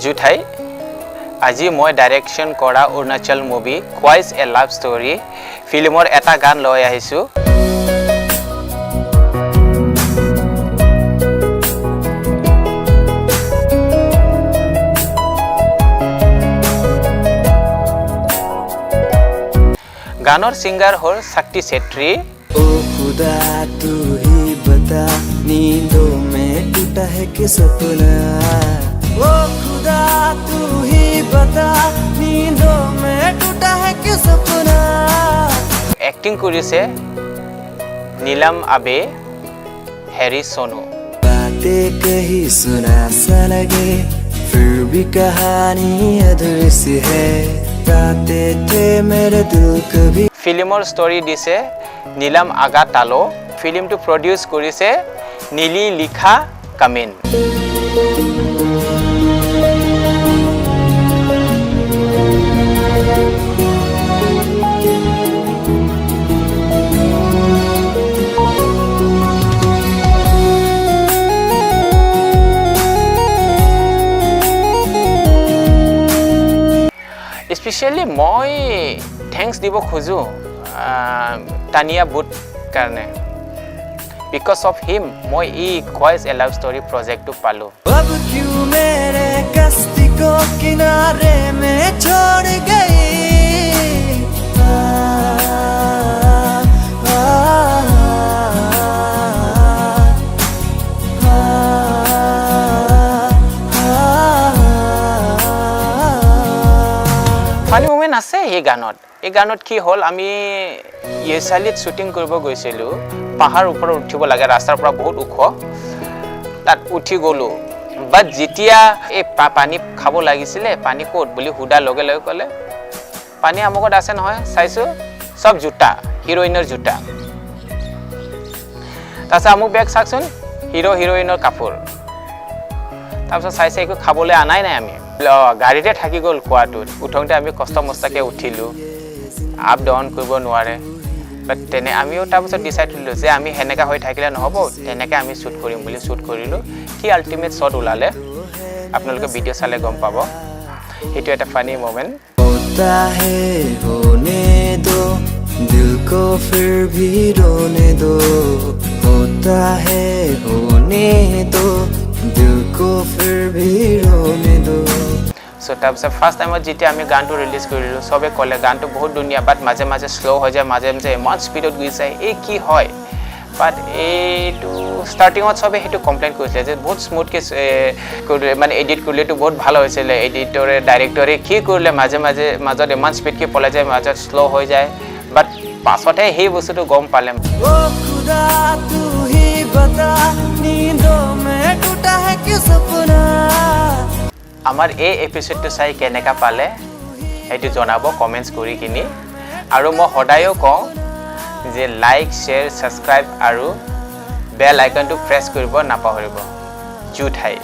जुथाई আজি মই ডাইৰেকশন কৰা অৰুণাচল মুভি খোৱাইছ এ লাভ ষ্টৰী ফিল্মৰ এটা গান লৈ আহিছো गानर सिंगर हो शक्ति सेट्री ओ खुदा तू ही बता नींदों में टूटा है कि सपना ओ खुदा तू ही बता नींदों में टूटा है कि सपना एक्टिंग करिसे नीलम आबे हैरी सोनू बातें कही सुना सा लगे फिर भी कहानी अधूरी सी है गाते थे मेरे दिल कभी फिल्मर स्टोरी दिसे नीलम आगा तालो फिल्म टू प्रोड्यूस करिसे नीली लिखा कामिन स्पेशली मैं थैंक्स দিব खोजो तानिया बुट करने बिकॉज ऑफ हिम मैं ई खवाइश ए लव स्टोरी प्रोजेक्ट टू पालो अब क्यों मेरे कश्ती को किनारे में छोड़ गई ফানি মোমেন্ট আছে এই গানত কি হল আমি ইয়েসালিত শুটিং কৰিব গৈছিলো পাহাৰ ওপৰত উঠিব লাগে ৰাস্তাৰ পৰা বহুত ওখ তাত উঠি গলো বাট যেতিয়া এই পানী খাব লাগিছিলে পানী কোট বুলি হুডা লগে লগে কলে পানী আমগত আছে নহয় চাইছো সব জুতা হিৰোইনৰ জুতা তাছে আমক বেগ চাকচোন হিৰোইনৰ কাপোৰ তাৰপিছত চাইছে একো খাবলৈ আনাই নাই আমি গাড়ীতে থাকি গল কোৱাটোত উঠংতে আমি কষ্ট মস্তাকে উঠিলো আপ ডাউন কৰিব নোৱাৰে বাট তেনে আমিও তাৰপিছত ডিসাইড কৰিলো যে আমি হেনেকা হৈ থাকিলে নহব তেনেকে আমি শুট কৰিম বুলি শুট কৰিলো কি আল্টিমেট শট ওলালে আপোনালোকে ভিডিও চালে গম পাব এটো এটা ফানি মোমেন্ট होता है होने दो दिल को फिर भी रोने दो होता है होने दो दिल को फिर भी रोने दो सो तब से फर्स्ट टाइम जिते आमी गान तो रिलीज करिलो सबे कले गान तो बहुत दुनिया बात माजे माजे स्लो हो जाए माजे माजे मन स्पीडत गई जाए ए की होय बात ए टू स्टार्टिंग सबे हेतु कम्प्लेन কৰিছিলে যে বহুত স্মুথ के মানে এডিট কৰিলে তো বহুত ভালো হৈছিলে এডিটৰে ডাইৰেক্টৰে কি কৰিলে মাঝে মাঝে মাজত মান স্পীড के পলাই যায় মাজত স্লো হৈ যায় বাট পাছতে সেই বস্তুটো গম পালে ओ खुदा तू ही बता नींदों में टूटा है कि सपना আমার এই এপিসোডটো চাই কেনেকা পালে এটো জনাব কমেন্টস কৰি কিনি আৰু মই হদায়ও কওঁ যে লাইক শেয়াৰ সাবস্ক্ৰাইব আৰু বেল আইকনটো প্ৰেছ কৰিব নাপাহৰিব জুঠাই